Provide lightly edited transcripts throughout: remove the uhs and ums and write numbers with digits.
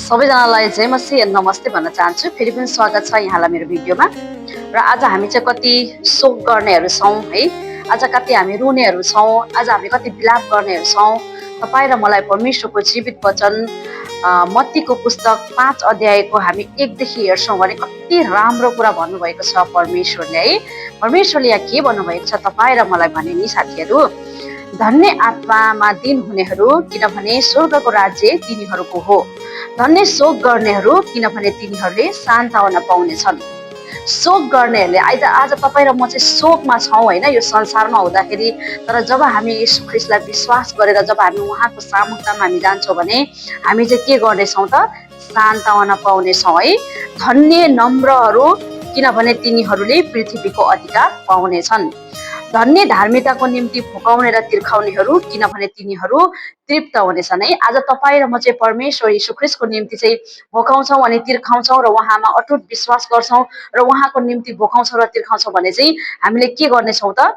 सबैजनालाई जय मसी नमस्ते भन्न चाहन्छु। फेरि पनि स्वागत छ यहाँलाई मेरो भिडियोमा। र आज हामी चाहिँ कति शोक गर्नेहरू छौँ है, आज कति हामी रुनेहरू छौँ, आज हामी कति विलाप गर्नेहरू छौँ। तपाईँ र मलाई परमेश्वरको जीवित वचन मत्तीको पुस्तक 5 अध्यायको हामी 1 देखि हेर्छौँ भने कति राम्रो कुरा भन्नुभएको छ परमेश्वरले है। परमेश्वरले यहाँ के भन्नुभएको छ तपाईँ र मलाई भने नि साथीहरू, धन्य आत्मामा दिन हुनेहरू किनभने स्वर्गको राज्य तिनीहरूको हो। धन्य शोक गर्नेहरू किनभने तिनीहरूले सान्त्वना पाउनेछन्। शोक गर्नेहरूले आज तपाईँ र म चाहिँ शोकमा छौँ होइन, यो संसारमा हुँदाखेरि। तर जब हामी यीशु ख्रीष्टलाई विश्वास गरेर जब हामी उहाँको सामुन्तामा हामी जान्छौँ भने हामी चाहिँ के गर्नेछौँ त? सान्त्वना पाउनेछौँ है। धन्य नम्रहरू किनभने तिनीहरूले पृथ्वीको अधिकार पाउनेछन्। धन्य धार्मिकताको निम्ति भोकाउने र तिर्खाउनेहरू किनभने तिनीहरू तृप्त हुनेछन् है। आज तपाईँ र म चाहिँ परमेश्वर यीशु ख्रीष्टको निम्ति चाहिँ भोकाउँछौँ अनि तिर्खाउँछौँ र उहाँमा अटुट विश्वास गर्छौँ र उहाँको निम्ति भोकाउँछौँ र तिर्खाउँछौँ भने चाहिँ हामीले के गर्नेछौँ त?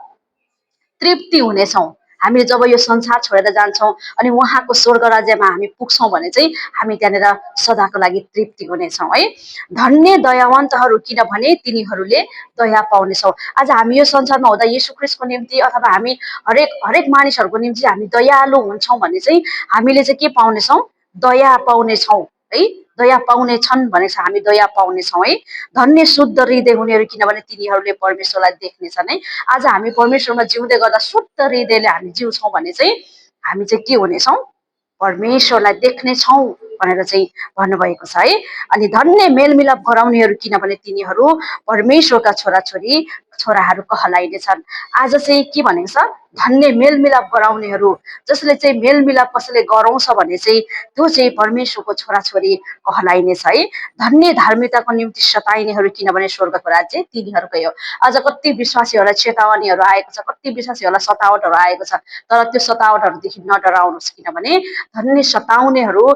तृप्ति हुनेछौँ। हामीले जब यो संसार छोडेर जान्छौँ अनि उहाँको स्वर्ग राज्यमा हामी पुग्छौँ भने चाहिँ हामी त्यहाँनिर सदाको लागि तृप्ति हुनेछौँ है। धन्य दयावन्तहरू किनभने तिनीहरूले दया पाउनेछौँ। आज हामी यो संसारमा हुँदा यीशु ख्रीष्टको निम्ति अथवा हामी हरेक मानिसहरूको निम्ति हामी दयालु हुन्छौँ भने चाहिँ हामीले चाहिँ के पाउनेछौँ? दया पाउनेछौँ है। दया पाउनेछन् भनेको छ, हामी दया पाउनेछौँ है। धन्य शुद्ध हृदय हुनेहरू किनभने तिनीहरूले परमेश्वरलाई देख्नेछन् है। आज हामी परमेश्वरमा जिउँदै गर्दा शुद्ध हृदयले हामी जिउँछौँ भने चाहिँ हामी चाहिँ के हुनेछौँ? परमेश्वरलाई देख्नेछौँ भनेर चाहिँ भन्नुभएको छ है। अनि धन्य मेलमिलाप गराउनेहरू किनभने तिनीहरू परमेश्वरका छोराहरू कहलाइनेछन्। आज चाहिँ के भनेको छ? धन्य मेलमिलाप गराउनेहरू, जसले चाहिँ मेलमिलाप कसैले गराउँछ भने चाहिँ त्यो चाहिँ परमेश्वरको छोराछोरी कहलाइनेछ है। धन्य धार्मिकताको निम्ति सताइनेहरू किनभने स्वर्गको राज्य तिनीहरूकै हो। आज कति विश्वासीहरूलाई चेतावनीहरू आएको छ, कति विश्वासीहरूलाई सतावटहरू आएको छ, तर त्यो सतावटहरूदेखि नडराउनुहोस् किनभने धन्य सताउनेहरू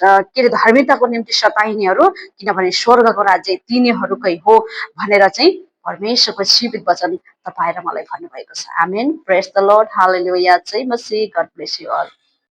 के अरे धार्मिकताको निम्ति सताइनेहरू किनभने स्वर्गको राज्य तिनीहरूकै हो भनेर चाहिँ परमेश्वरको जीवित वचन तपाईँ र मलाई भन्नुभएको छ। Amen. Praise the Lord, hallelujah. जय मसीह। God bless you all.